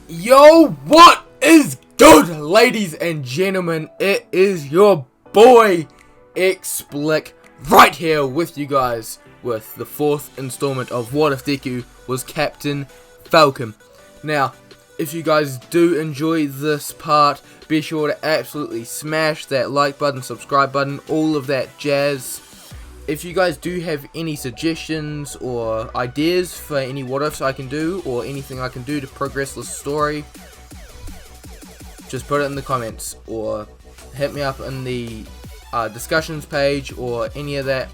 Yo, what is good, ladies and gentlemen? It is your boy Xblick right here with you guys with the fourth installment of What If Deku was Captain Falcon. Now, if you guys do enjoy this part, be sure to absolutely smash that like button, subscribe button, all of that jazz. If you guys do have any suggestions or ideas for any what ifs I can do or anything I can do to progress the story, just put it in the comments or hit me up in the discussions page or any of that,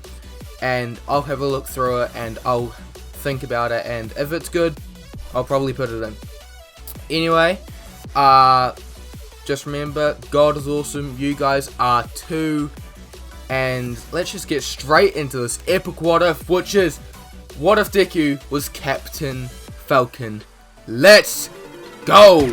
and I'll have a look through it and I'll think about it, and if it's good, I'll probably put it in. Anyway, just remember, God is awesome, you guys are too. And let's just get straight into this epic what if, which is what if Deku was Captain Falcon. Let's go!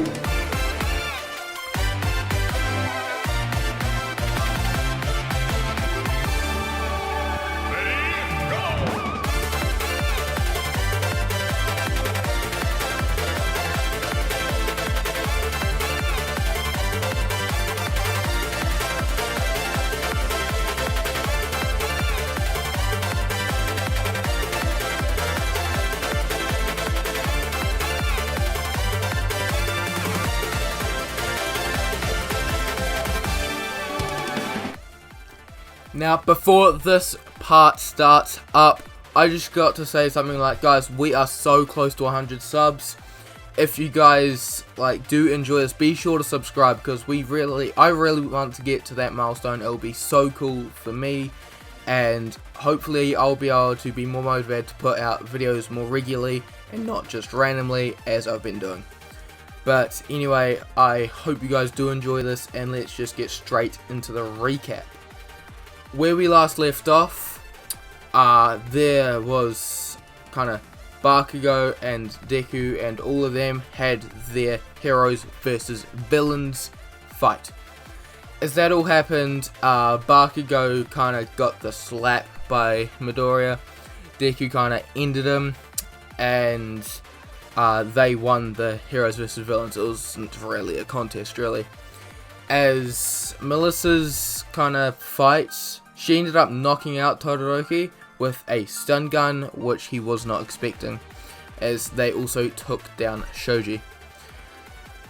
Now, before this part starts up, I just got to say something like, guys, we are so close to 100 subs. If you guys do enjoy this, be sure to subscribe, because I really want to get to that milestone. It'll be so cool for me, and hopefully I'll be able to be more motivated to put out videos more regularly and not just randomly as I've been doing. But anyway, I hope you guys do enjoy this, and let's just get straight into the recap. Where we last left off, there was kind of Bakugo and Deku and all of them had their heroes versus villains fight. As that all happened, Bakugo kind of got the slap by Midoriya. Deku kind of ended him, and they won the heroes versus villains. It wasn't really a contest, really. As Melissa's kind of fights, she ended up knocking out Todoroki with a stun gun, which he was not expecting, as they also took down Shoji.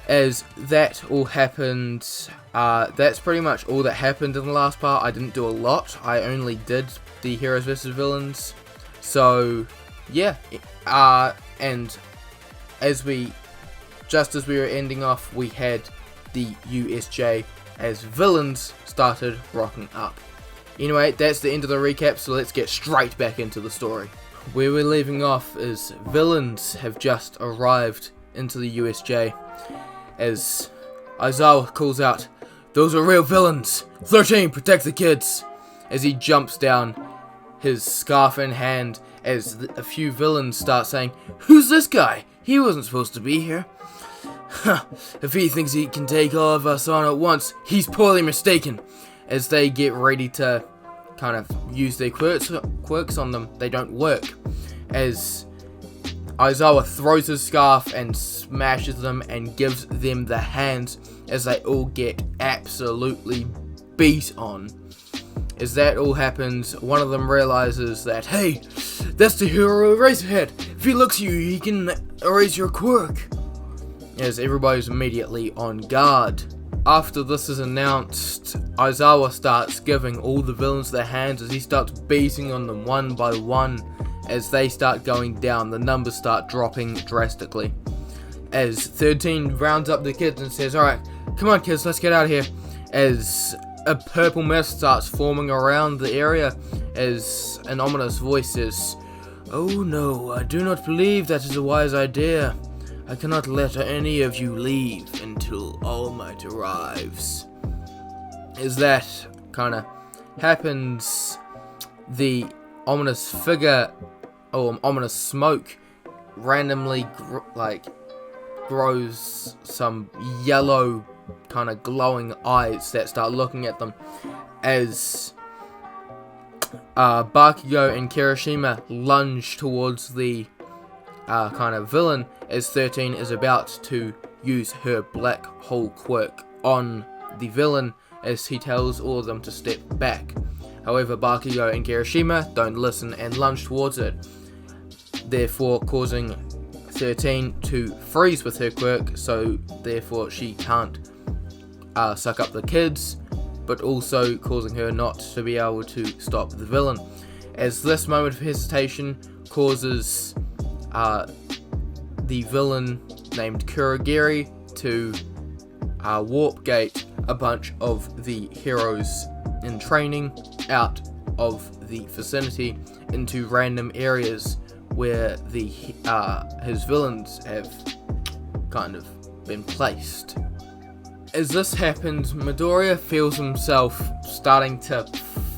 As that all happened, that's pretty much all that happened in the last part. I didn't do a lot. I only did the heroes versus villains. So, yeah. And just as we were ending off, we had the USJ as villains started rocking up. Anyway, that's the end of the recap, so let's get straight back into the story. Where we're leaving off is villains have just arrived into the USJ, as Aizawa calls out, "Those are real villains! 13, protect the kids!" As he jumps down, his scarf in hand, as a few villains start saying, "Who's this guy? He wasn't supposed to be here." If he thinks he can take all of us on at once, he's poorly mistaken. As they get ready to kind of use their quirks on them, they don't work. As Aizawa throws his scarf and smashes them and gives them the hands, as they all get absolutely beat on. As that all happens, one of them realizes that, hey, that's the hero Eraserhead. If he looks at you, he can erase your quirk. As everybody's immediately on guard. After this is announced, Aizawa starts giving all the villains their hands as he starts beating on them one by one. As they start going down, the numbers start dropping drastically. As 13 rounds up the kids and says, "Alright, come on kids, let's get out of here." As a purple mist starts forming around the area, as an ominous voice says, "Oh no, I do not believe that is a wise idea. I cannot let any of you leave until All Might arrives." As that kind of happens, the ominous figure, or ominous smoke, randomly grows some yellow kind of glowing eyes that start looking at them, as Bakugo and Kirishima lunge towards the kind of villain, as 13 is about to use her black hole quirk on the villain, as he tells all of them to step back. However, Bakugo and Kirishima don't listen and lunge towards it, therefore causing 13 to freeze with her quirk, so therefore she can't suck up the kids, but also causing her not to be able to stop the villain. As this moment of hesitation causes the villain named Kurogiri to warp gate a bunch of the heroes in training out of the vicinity into random areas where the his villains have kind of been placed. As this happens, Midoriya feels himself starting to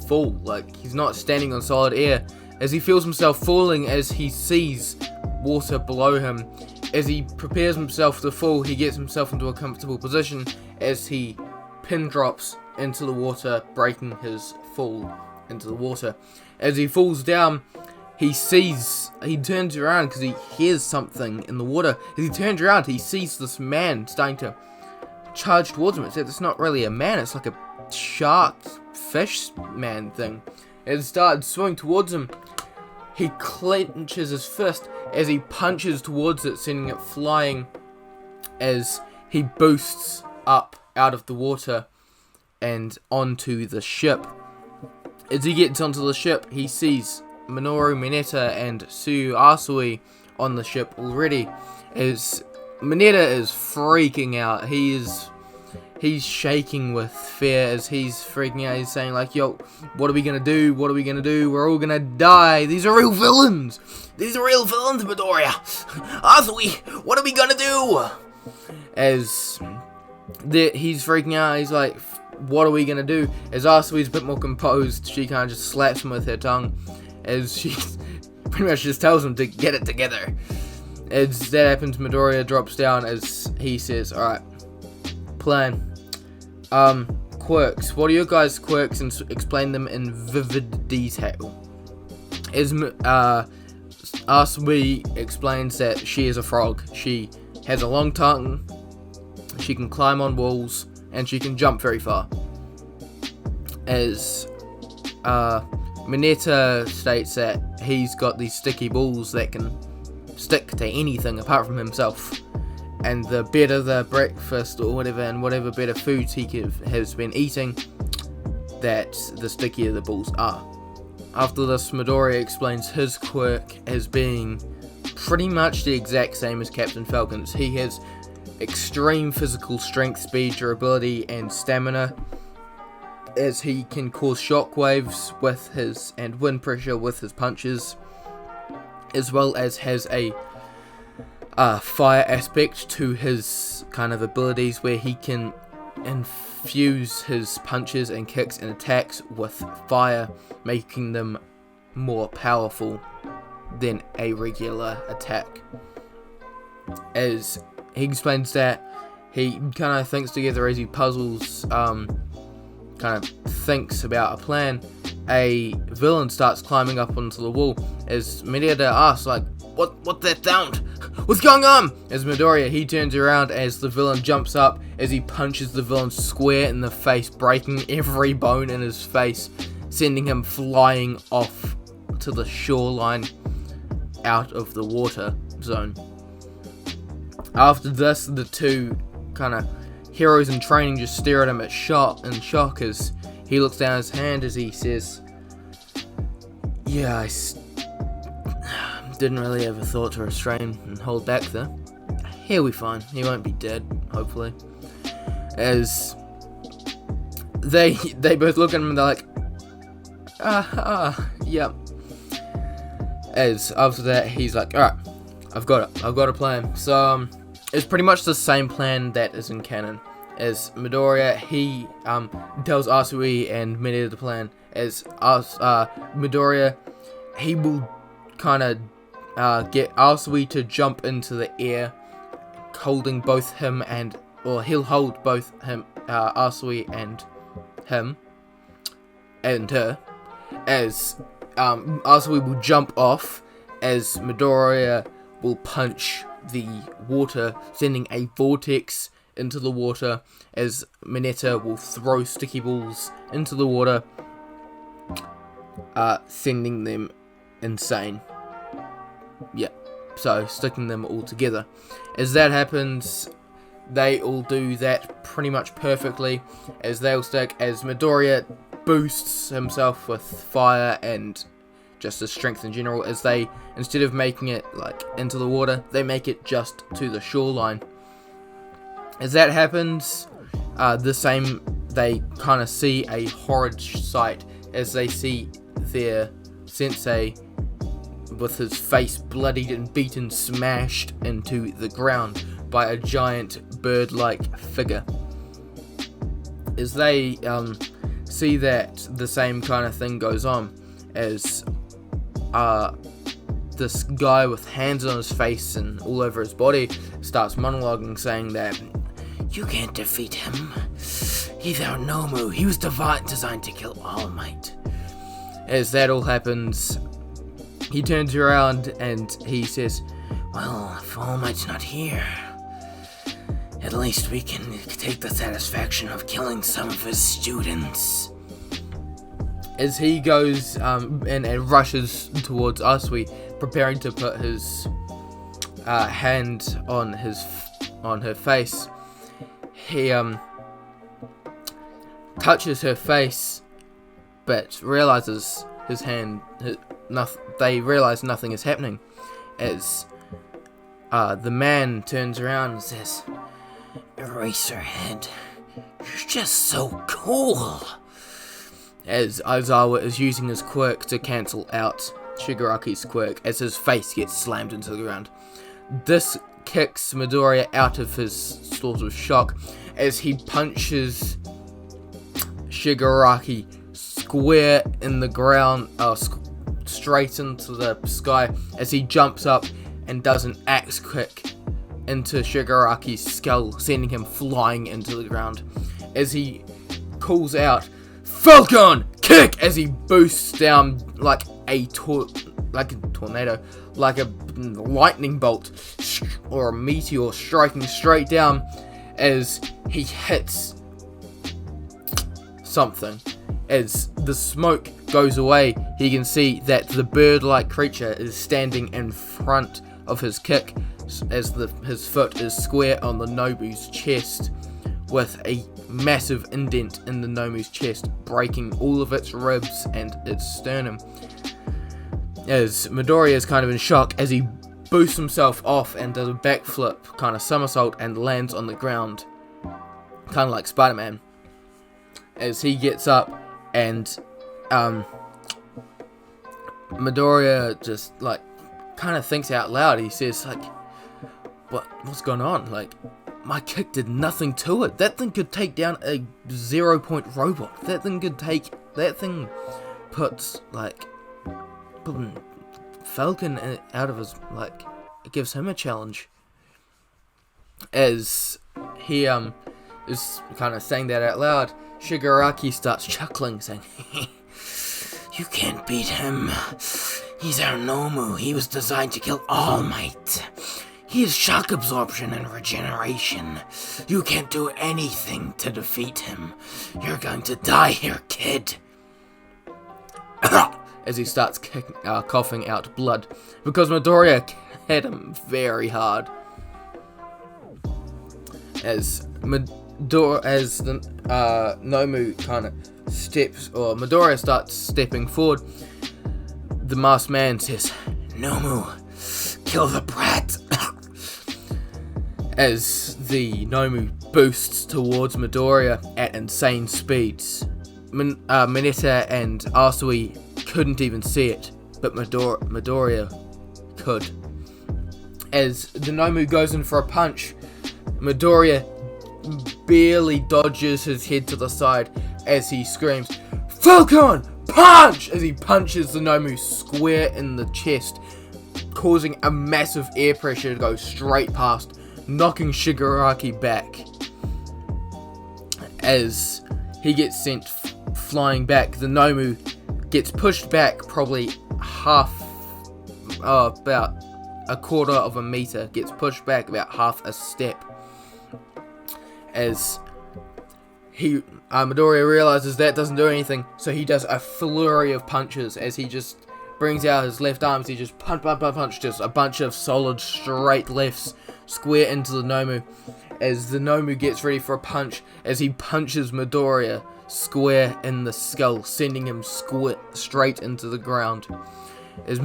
fall, like he's not standing on solid air, as he feels himself falling as he sees water below him. As he prepares himself to fall, he gets himself into a comfortable position as he pin drops into the water, breaking his fall into the water. As he falls down, he turns around because he hears something in the water. As he turns around, he sees this man starting to charge towards him. Except it's not really a man, it's like a shark fish man thing. As it starts swimming towards him, he clenches his fist as he punches towards it, sending it flying as he boosts up out of the water and onto the ship. As he gets onto the ship, he sees Minoru, Mineta, and Tsuyu Asui on the ship already. As Mineta is freaking out, he's shaking with fear as he's freaking out. He's saying like, yo, what are we gonna do? What are we gonna do? We're all gonna die. These are real villains. These are real villains, Midoriya. Asui, what are we gonna do? As he's freaking out, he's like, what are we gonna do? As Asui's a bit more composed, she kind of just slaps him with her tongue, as she pretty much just tells him to get it together. As that happens, Midoriya drops down as he says, alright, plan. Quirks. What are your guys' quirks, and explain them in vivid detail. As Asui explains that she is a frog. She has a long tongue, she can climb on walls, and she can jump very far. As Mineta states that he's got these sticky balls that can stick to anything apart from himself. And the better the breakfast or whatever, and whatever better foods he has been eating, that the stickier the balls are. After this, Midoriya explains his quirk as being pretty much the exact same as Captain Falcon's. He has extreme physical strength, speed, durability, and stamina, as he can cause shockwaves with his and wind pressure with his punches, as well as has a fire aspect to his kind of abilities, where he can infuse his punches and kicks and attacks with fire, making them more powerful than a regular attack. As he explains that he kind of thinks together as he puzzles, kind of thinks about a plan, a villain starts climbing up onto the wall. As Mineta asks, like, what that sound? What's going on? As Midoriya, he turns around as the villain jumps up, as he punches the villain square in the face, breaking every bone in his face, sending him flying off to the shoreline out of the water zone. After this, the two kind of heroes in training just stare at him in shock as he looks down his hand as he says, yeah, I didn't really ever thought to restrain and hold back there. He'll be fine. He won't be dead, hopefully. As they both look at him and they're like, yeah. As after that, he's like, alright, I've got a plan. So it's pretty much the same plan that is in canon. As Midoriya, he tells Asui and Mineta the plan. As Midoriya, he will kind of get Asui to jump into the air, holding both him and, or he'll hold both him, Asui and him, and her, as Asui will jump off, as Midoriya will punch the water, sending a vortex into the water, as Mineta will throw sticky balls into the water, sending them insane. Yeah, so sticking them all together. As that happens, they all do that pretty much perfectly, as they all stick, as Midoriya boosts himself with fire and just his strength in general, as they, instead of making it like into the water, they make it just to the shoreline. As that happens, they kind of see a horrid sight, as they see their sensei with his face bloodied and beaten, smashed into the ground by a giant bird-like figure. As they see that the same kind of thing goes on, as this guy with hands on his face and all over his body starts monologuing, saying that you can't defeat him. He's our Nomu. He was designed to kill All Might. As that all happens, he turns around and he says, well, if All Might's not here, at least we can take the satisfaction of killing some of his students. As he goes and rushes towards Asui, preparing to put his hand on her face, he touches her face, but realizes they realize nothing is happening, as the man turns around and says, Eraserhead, you're just so cool. As Aizawa is using his quirk to cancel out Shigaraki's quirk, as his face gets slammed into the ground. This kicks Midoriya out of his sort of shock, as he punches Shigaraki square in the ground, straight into the sky, as he jumps up and does an axe kick into Shigaraki's skull, sending him flying into the ground. As he calls out, Falcon kick, as he boosts down like a tornado, like a lightning bolt or a meteor, striking straight down, as he hits something. As the smoke goes away, he can see that the bird-like creature is standing in front of his kick, as his foot is square on the Nobu's chest, with a massive indent in the Nomu's chest, breaking all of its ribs and its sternum. As Midoriya is kind of in shock, as he boosts himself off and does a backflip, kind of somersault, and lands on the ground, kind of like Spider-Man. As he gets up, and Midoriya just like kind of thinks out loud. He says like, what's going on? Like, my kick did nothing to it. That thing could take down a 0-point robot. That thing puts like Falcon out of his, like, it gives him a challenge. As he is kind of saying that out loud, Shigaraki starts chuckling, saying, you can't beat him. He's our Nomu. He was designed to kill All Might. He has shock absorption and regeneration. You can't do anything to defeat him. You're going to die here, kid. As he starts coughing out blood, because Midoriya hit him very hard. As the Nomu kind of steps, or Midoriya starts stepping forward, the masked man says, Nomu, kill the brat. As the Nomu boosts towards Midoriya at insane speeds. Mineta and Asui couldn't even see it, but Midoriya could. As the Nomu goes in for a punch, Midoriya barely dodges his head to the side as he screams, Falcon, punch! As he punches the Nomu square in the chest, causing a massive air pressure to go straight past, knocking Shigaraki back. As he gets sent flying back, the Nomu gets pushed back probably about a quarter of a meter, gets pushed back about half a step. As Midoriya realizes that doesn't do anything, so he does a flurry of punches as he just brings out his left arms. He just punch, just a bunch of solid straight lefts square into the Nomu. As the Nomu gets ready for a punch, as he punches Midoriya square in the skull, sending him straight into the ground. As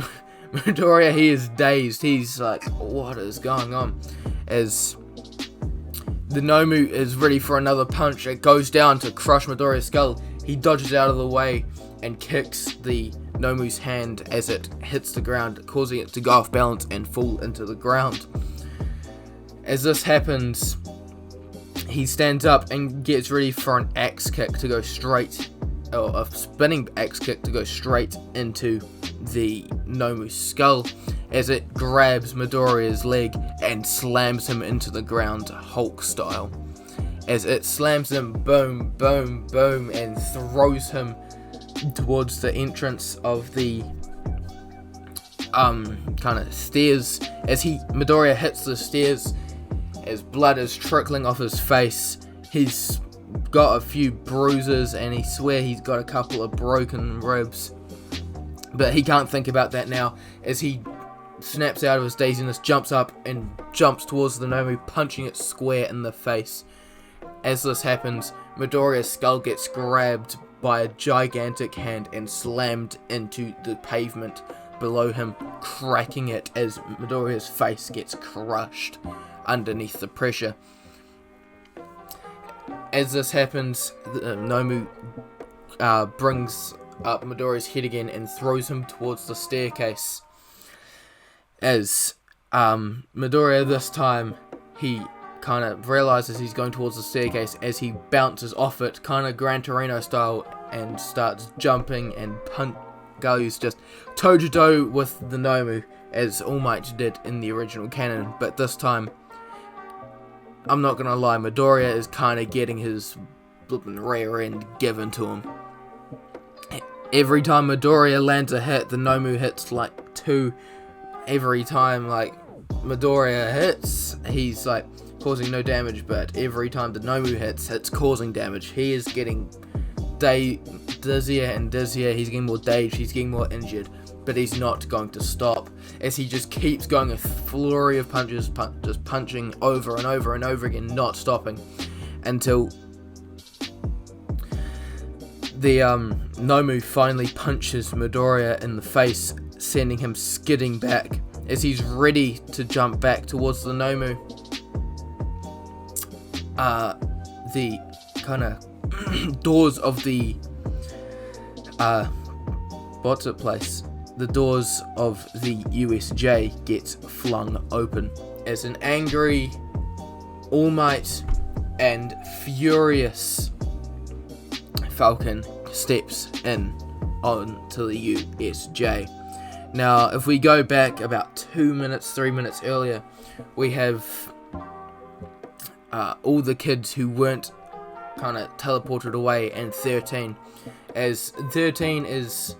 Midoriya, he is dazed. He's like, what is going on? As the Nomu is ready for another punch, it goes down to crush Midoriya's skull. He dodges out of the way and kicks the Nomu's hand as it hits the ground, causing it to go off balance and fall into the ground. As this happens, he stands up and gets ready for an axe kick to go straight, or a spinning axe kick to go straight into the Nomu's skull, as it grabs Midoriya's leg and slams him into the ground Hulk style. As it slams him, boom, boom, boom, and throws him towards the entrance of the kind of stairs. As Midoriya hits the stairs, as blood is trickling off his face, he's got a few bruises and he swears he's got a couple of broken ribs. But he can't think about that now, as he snaps out of his daziness, jumps up and jumps towards the Nomu, punching it square in the face. As this happens, Midoriya's skull gets grabbed by a gigantic hand and slammed into the pavement below him, cracking it as Midoriya's face gets crushed underneath the pressure. As this happens, Nomu brings up Midoriya's head again and throws him towards the staircase. As Midoriya this time, he kind of realizes he's going towards the staircase as he bounces off it, kind of Gran Torino style, and starts jumping and goes just toe-to-toe with the Nomu, as All Might did in the original canon. But this time, I'm not gonna lie, Midoriya is kind of getting his flippin' rear end given to him. Every time Midoriya lands a hit, the Nomu hits like 2. Every time like Midoriya hits, he's like causing no damage, but every time the Nomu hits, it's causing damage. He is getting dizzier and dizzier, he's getting more dazed, he's getting more injured, but he's not going to stop, as he just keeps going a flurry of punches, just punching over and over and over again, not stopping, until the Nomu finally punches Midoriya in the face, sending him skidding back. As he's ready to jump back towards the Nomu, the kind of doors of the the doors of the USJ gets flung open, as an angry, All Might and furious Falcon steps in onto the USJ. Now, if we go back about 3 minutes earlier, we have all the kids who weren't kind of teleported away, and 13, as 13 is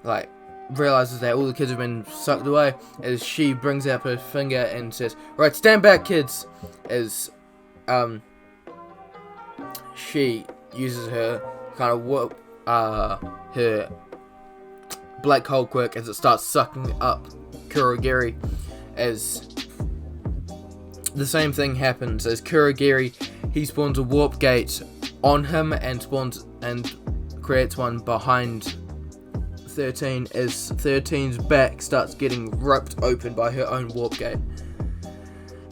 like realizes that all the kids have been sucked away, as she brings up her finger and says, "Right, stand back, kids," as she uses her kind of her black hole quirk as it starts sucking up Kurogiri, as the same thing happens as Kurogiri, he spawns a warp gate on him and creates one behind 13, as 13's back starts getting ripped open by her own warp gate.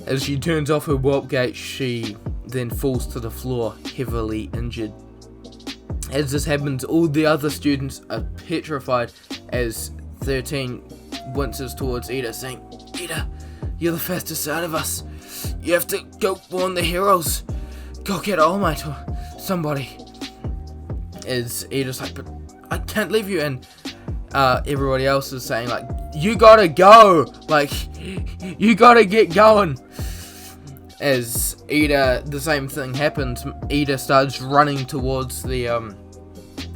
As she turns off her warp gate, she then falls to the floor, heavily injured. As this happens, all the other students are petrified, as 13 winces towards Ida, saying, "Ida, you're the fastest out of us. You have to go warn the heroes. Go get All Might or somebody." As Ida's like, "But I can't leave you," and everybody else is saying like, "You gotta go, like, you gotta get going." As Ida, the same thing happens. Ida starts running towards the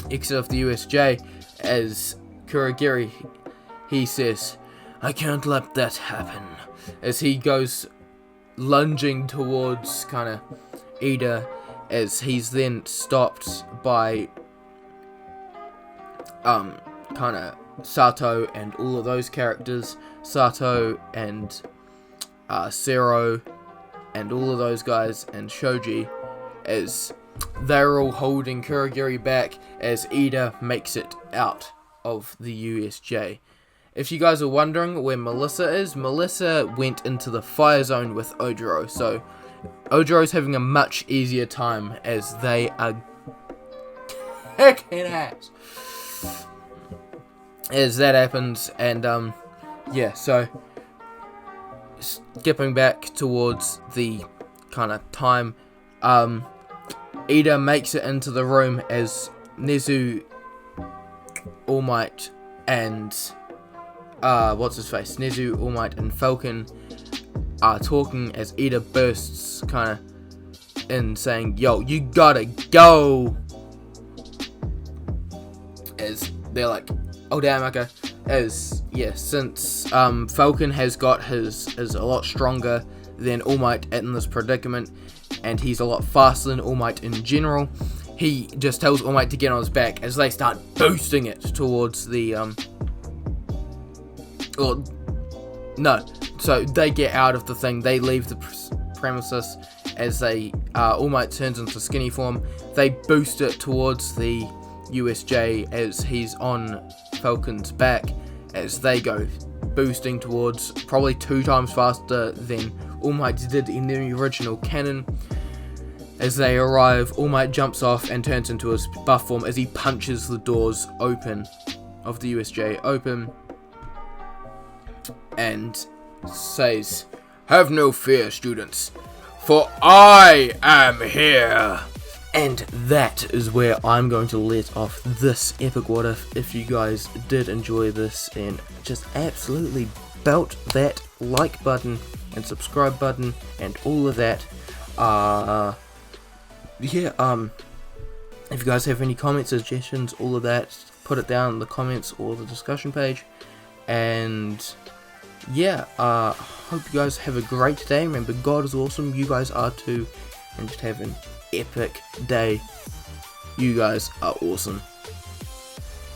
exit of the USJ, as Kurogiri, he says, "I can't let that happen." as he goes lunging towards kind of Ida, as he's then stopped by kind of Sato and all of those characters, Sato and Zero and all of those guys, and Shoji, as they're all holding Kurogiri back as Ida makes it out of the USJ. If you guys are wondering where Melissa is, Melissa went into the fire zone with Ojiro, so Ojiro's having a much easier time as they are kicking ass as that happens. And yeah, so skipping back towards the kind of time, Ida makes it into the room as Nezu, All Might, and Nezu, All Might, and Falcon are talking, as Ida bursts kind of in saying, "Yo, you gotta go!" As they're like, "Oh damn, okay." As yeah, since Falcon has got is a lot stronger than All Might in this predicament, and he's a lot faster than All Might in general, he just tells All Might to get on his back as they start boosting it towards the so they get out of the thing, they leave the premises as they All Might turns into skinny form. They boost it towards the USJ as he's on Falcon's back, as they go boosting towards probably 2 times faster than All Might did in the original canon. As they arrive, All Might jumps off and turns into his buff form as he punches the doors open of the USJ open and says, "Have no fear, students, for I am here." And that is where I'm going to let off this epic what if you guys did enjoy this and just absolutely belt that like button and subscribe button and all of that. If you guys have any comments, suggestions, all of that, put it down in the comments or the discussion page. And yeah, hope you guys have a great day. Remember, God is awesome, you guys are too, and just have an epic day. You guys are awesome.